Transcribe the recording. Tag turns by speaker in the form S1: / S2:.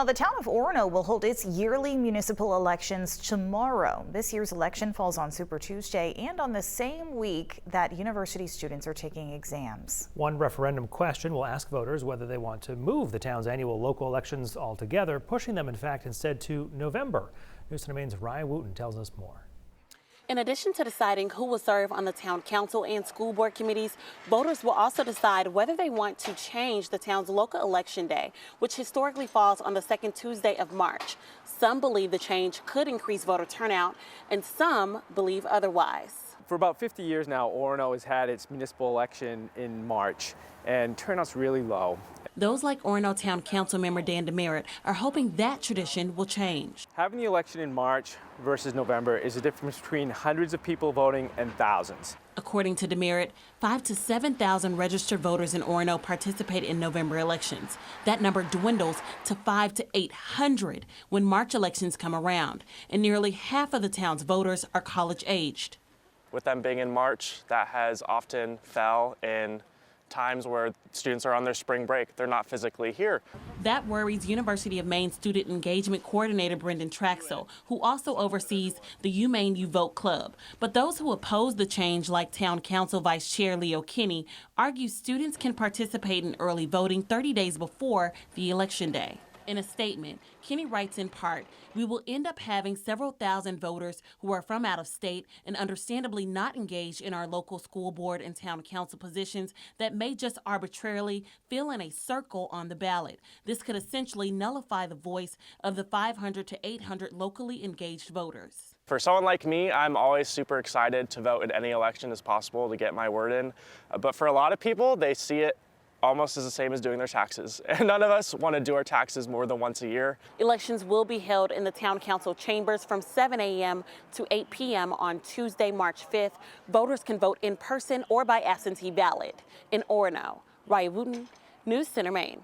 S1: Well, the town of Orono will hold its yearly municipal elections tomorrow. This year's election falls on Super Tuesday and on the same week that university students are taking exams.
S2: One referendum question will ask voters whether they want to move the town's annual local elections altogether, pushing them, in fact, instead to November. News Center Maine's Ryan Wooten tells us more.
S3: In addition to deciding who will serve on the town council and school board committees, voters will also decide whether they want to change the town's local election day, which historically falls on the second Tuesday of March. Some believe the change could increase voter turnout, and some believe otherwise.
S4: For about 50 years now, Orono has had its municipal election in March, and turnout's really low.
S3: Those like Orono Town Council member Dan DeMerit are hoping that tradition will change.
S4: Having the election in March versus November is a difference between hundreds of people voting and thousands.
S3: According to DeMerit, 5,000 to 7,000 registered voters in Orono participate in November elections. That number dwindles to 500 to 800 when March elections come around, and nearly half of the town's voters are college-aged.
S5: With them being in March, that has often fell in times where students are on their spring break. They're not physically here.
S3: That worries University of Maine Student Engagement Coordinator Brendan Traxel, who also oversees the UMaine You Vote Club. But those who oppose the change, like Town Council Vice Chair Leo Kinney, argue students can participate in early voting 30 days before the election day. In a statement, Kinney writes in part, "We will end up having several thousand voters who are from out of state and understandably not engaged in our local school board and town council positions that may just arbitrarily fill in a circle on the ballot. This could essentially nullify the voice of the 500 to 800 locally engaged voters."
S5: For someone like me, I'm always super excited to vote in any election as possible to get my word in. But for a lot of people, they see it almost as the same as doing their taxes. And none of us want to do our taxes more than once a year.
S3: Elections will be held in the town council chambers from 7 a.m. to 8 p.m. on Tuesday, March 5th. Voters can vote in person or by absentee ballot. In Orono, Ryan Wooten, News Center, Maine.